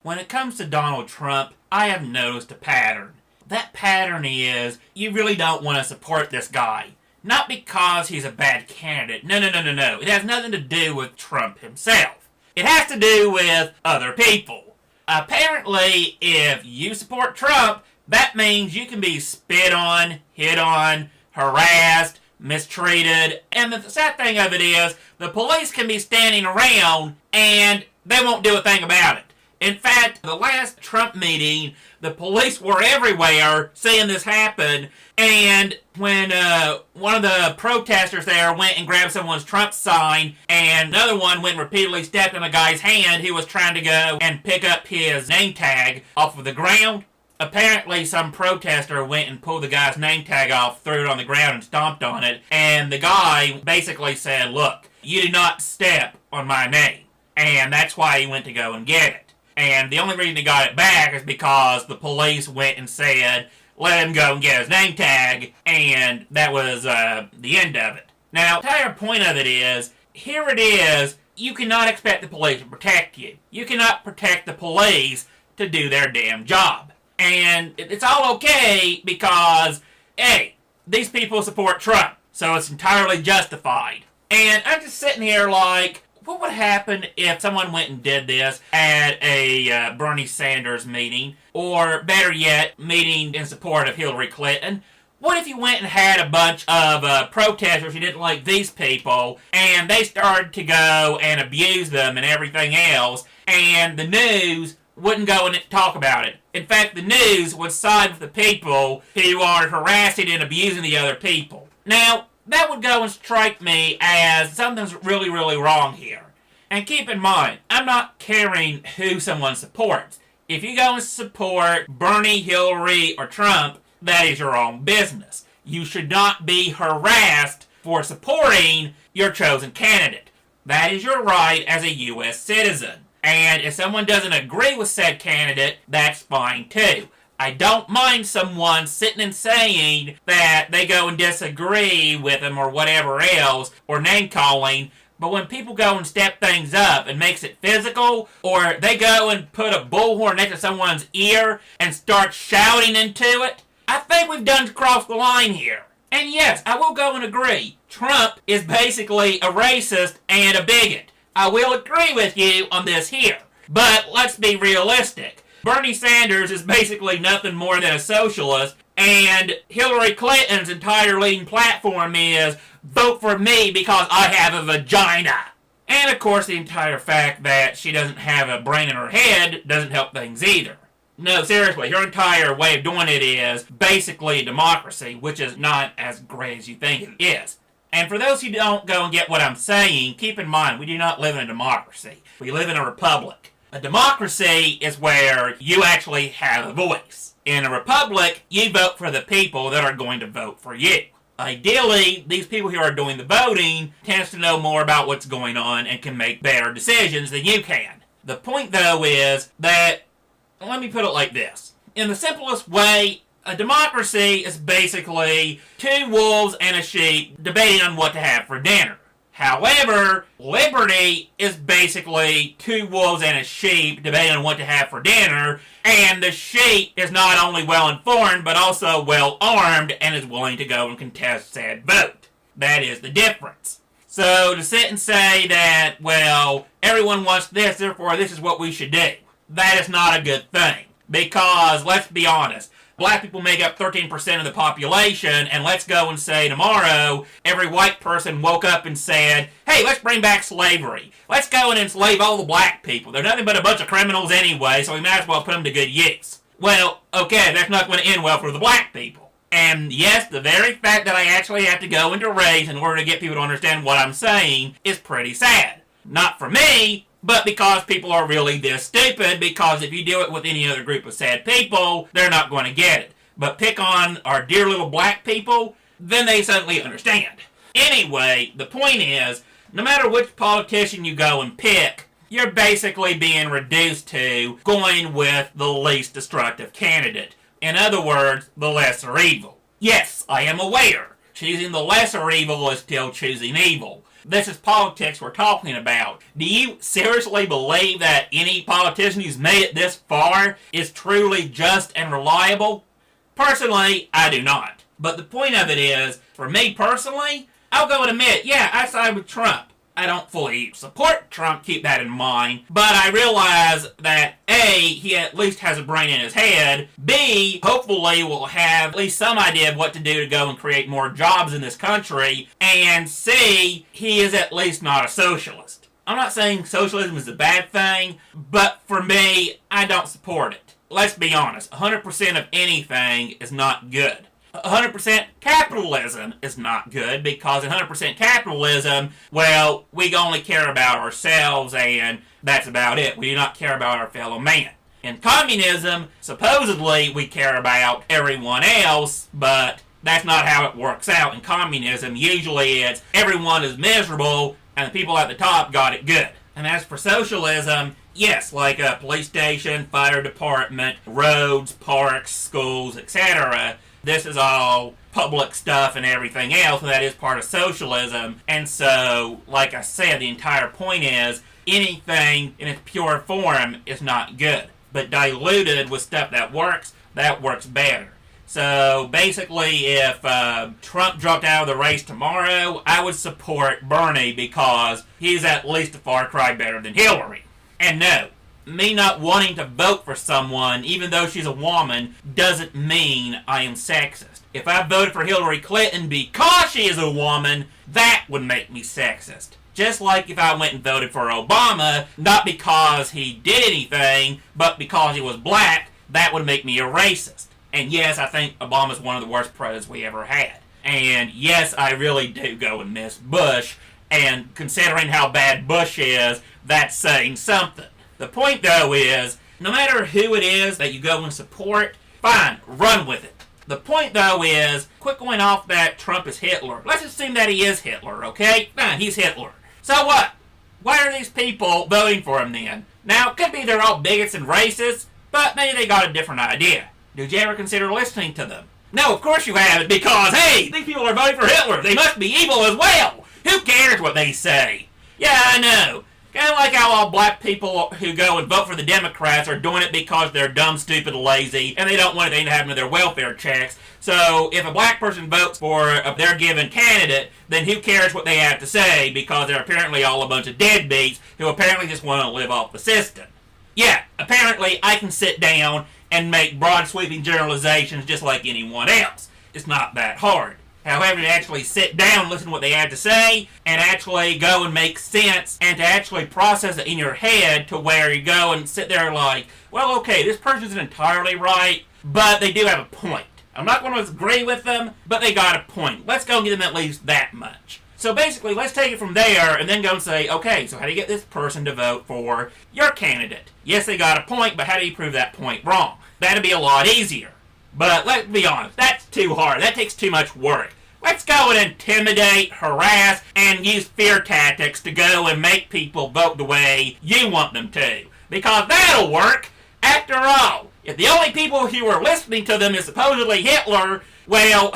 When it comes to Donald Trump, I have noticed a pattern. That pattern is, you really don't want to support this guy. Not because he's a bad candidate. No. It has nothing to do with Trump himself. It has to do with other people. Apparently, if you support Trump, that means you can be spit on, hit on, harassed, mistreated, and the sad thing of it is, the police can be standing around and they won't do a thing about it. In fact, the last Trump meeting, the police were everywhere seeing this happen, and when one of the protesters there went and grabbed someone's Trump sign, and another one went and repeatedly stepped on a guy's hand who was trying to go and pick up his name tag off of the ground, apparently some protester went and pulled the guy's name tag off, threw it on the ground, and stomped on it, and the guy basically said, "Look, you do not step on my name," and that's why he went to go and get it. And the only reason he got it back is because the police went and said, let him go and get his name tag, and that was the end of it. Now, the entire point of it is, here it is, you cannot expect the police to protect you. You cannot protect the police to do their damn job. And it's all okay because, hey, these people support Trump, so it's entirely justified. And I'm just sitting here like, what would happen if someone went and did this at a Bernie Sanders meeting, or better yet, meeting in support of Hillary Clinton? What if you went and had a bunch of protesters who didn't like these people, and they started to go and abuse them and everything else, and the news wouldn't go and talk about it? In fact, the news would side with the people who are harassing and abusing the other people. Now, that would go and strike me as something's really, really wrong here. And keep in mind, I'm not caring who someone supports. If you go and support Bernie, Hillary, or Trump, that is your own business. You should not be harassed for supporting your chosen candidate. That is your right as a U.S. citizen. And if someone doesn't agree with said candidate, that's fine too. I don't mind someone sitting and saying that they go and disagree with them or whatever else, or name-calling, but when people go and step things up and makes it physical, or they go and put a bullhorn next to someone's ear and start shouting into it, I think we've done crossed the line here. And yes, I will go and agree, Trump is basically a racist and a bigot. I will agree with you on this here, but let's be realistic. Bernie Sanders is basically nothing more than a socialist, and Hillary Clinton's entire leading platform is, vote for me because I have a vagina. And of course the entire fact that she doesn't have a brain in her head doesn't help things either. No, seriously, her entire way of doing it is basically a democracy, which is not as great as you think it is. And for those who don't go and get what I'm saying, keep in mind, we do not live in a democracy. We live in a republic. A democracy is where you actually have a voice. In a republic, you vote for the people that are going to vote for you. Ideally, these people who are doing the voting tend to know more about what's going on and can make better decisions than you can. The point, though, is that, let me put it like this. In the simplest way, a democracy is basically two wolves and a sheep debating on what to have for dinner. However, liberty is basically two wolves and a sheep debating on what to have for dinner, and the sheep is not only well informed, but also well armed and is willing to go and contest said vote. That is the difference. So to sit and say that, well, everyone wants this, therefore this is what we should do, that is not a good thing. Because, let's be honest, black people make up 13% of the population, and let's go and say tomorrow, every white person woke up and said, hey, let's bring back slavery. Let's go and enslave all the black people. They're nothing but a bunch of criminals anyway, so we might as well put them to good use. Well, okay, that's not going to end well for the black people. And yes, the very fact that I actually have to go into race in order to get people to understand what I'm saying is pretty sad. Not for me, but because people are really this stupid, because if you do it with any other group of sad people, they're not going to get it. But pick on our dear little black people, then they suddenly understand. Anyway, the point is, no matter which politician you go and pick, you're basically being reduced to going with the least destructive candidate. In other words, the lesser evil. Yes, I am aware. Choosing the lesser evil is still choosing evil. this is politics we're talking about. Do you seriously believe that any politician who's made it this far is truly just and reliable? Personally, I do not. But the point of it is, for me personally, I'll go and admit, yeah, I side with Trump. I don't fully support Trump, keep that in mind, but I realize that A, he at least has a brain in his head, B, hopefully will have at least some idea of what to do to go and create more jobs in this country, and C, he is at least not a socialist. I'm not saying socialism is a bad thing, but for me, I don't support it. Let's be honest, 100% of anything is not good. 100% capitalism is not good, because in 100% capitalism, well, we only care about ourselves and that's about it. We do not care about our fellow man. In communism, supposedly we care about everyone else, but that's not how it works out. In communism, usually it's everyone is miserable and the people at the top got it good. And as for socialism, yes, like a police station, fire department, roads, parks, schools, etc., this is all public stuff and everything else, and that is part of socialism. And so, like I said, the entire point is anything in its pure form is not good. But diluted with stuff that works better. So basically, if Trump dropped out of the race tomorrow, I would support Bernie because he's at least a far cry better than Hillary. And no, me not wanting to vote for someone, even though she's a woman, doesn't mean I am sexist. If I voted for Hillary Clinton because she is a woman, that would make me sexist. Just like if I went and voted for Obama, not because he did anything, but because he was black, that would make me a racist. And yes, I think Obama's one of the worst presidents we ever had. And yes, I really do go and miss Bush, and considering how bad Bush is, that's saying something. The point, though, is no matter who it is that you go and support, fine, run with it. The point, though, is quit going off that Trump is Hitler. Let's assume that he is Hitler, okay? Fine, he's Hitler. So what? Why are these people voting for him then? Now, it could be they're all bigots and racists, but maybe they got a different idea. Did you ever consider listening to them? No, of course you haven't, because, hey, these people are voting for Hitler. They must be evil as well. Who cares what they say? Yeah, I know. Kind of like how all black people who go and vote for the Democrats are doing it because they're dumb, stupid, lazy, and they don't want anything to happen to their welfare checks. So if a black person votes for their given candidate, then who cares what they have to say, because they're apparently all a bunch of deadbeats who apparently just want to live off the system. Yeah, apparently I can sit down and make broad sweeping generalizations just like anyone else. It's not that hard. However, to actually sit down, listen to what they have to say, and actually go and make sense, and to actually process it in your head to where you go and sit there like, well, okay, this person isn't entirely right, but they do have a point. I'm not going to agree with them, but they got a point. Let's go and give them at least that much. So basically, let's take it from there and then go and say, okay, so how do you get this person to vote for your candidate? Yes, they got a point, but how do you prove that point wrong? That'd be a lot easier. But let's be honest, that's too hard. That takes too much work. Let's go and intimidate, harass, and use fear tactics to go and make people vote the way you want them to. Because that'll work. After all, if the only people who are listening to them is supposedly Hitler, well,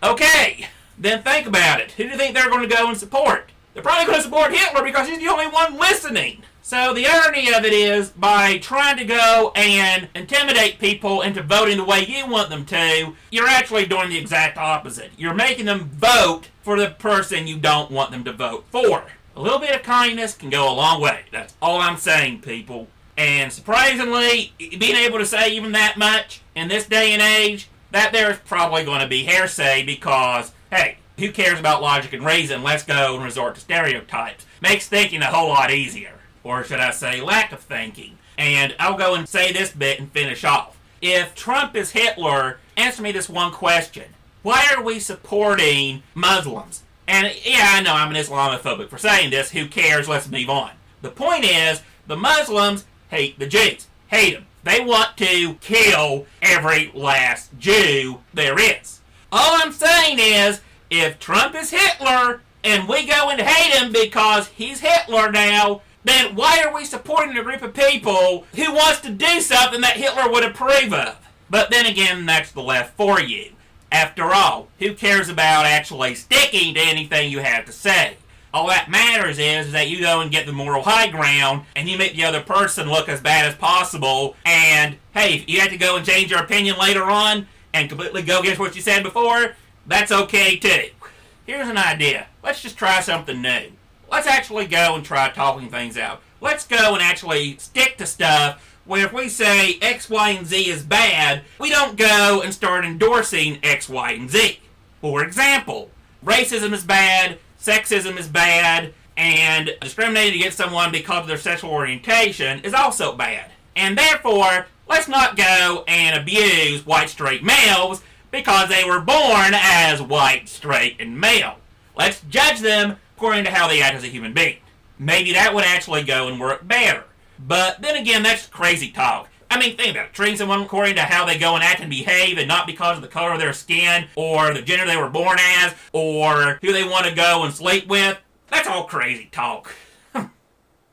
okay, then think about it. Who do you think they're going to go and support? They're probably going to support Hitler because he's the only one listening. So the irony of it is, by trying to go and intimidate people into voting the way you want them to, you're actually doing the exact opposite. You're making them vote for the person you don't want them to vote for. A little bit of kindness can go a long way. That's all I'm saying, people. And surprisingly, being able to say even that much in this day and age, that there's probably going to be hearsay because, hey, who cares about logic and reason? Let's go and resort to stereotypes. Makes thinking a whole lot easier. Or should I say, lack of thinking. And I'll go and say this bit and finish off. If Trump is Hitler, answer me this one question. Why are we supporting Muslims? And yeah, I know I'm an Islamophobic for saying this. Who cares? Let's move on. The point is, the Muslims hate the Jews. Hate them. They want to kill every last Jew there is. All I'm saying is, if Trump is Hitler, and we go and hate him because he's Hitler now, then why are we supporting a group of people who wants to do something that Hitler would approve of? But then again, that's the left for you. After all, who cares about actually sticking to anything you have to say? All that matters is that you go and get the moral high ground, and you make the other person look as bad as possible, and hey, if you have to go and change your opinion later on, and completely go against what you said before, that's okay too. Here's an idea. Let's just try something new. Let's actually go and try talking things out. Let's go and actually stick to stuff where if we say X, Y, and Z is bad, we don't go and start endorsing X, Y, and Z. For example, racism is bad, sexism is bad, and discriminating against someone because of their sexual orientation is also bad. And therefore, let's not go and abuse white straight males because they were born as white, straight, and male. Let's judge them according to how they act as a human being. Maybe that would actually go and work better. But then again, that's crazy talk. I mean, think about it. Treating someone according to how they go and act and behave, and not because of the color of their skin, or the gender they were born as, or who they want to go and sleep with. That's all crazy talk.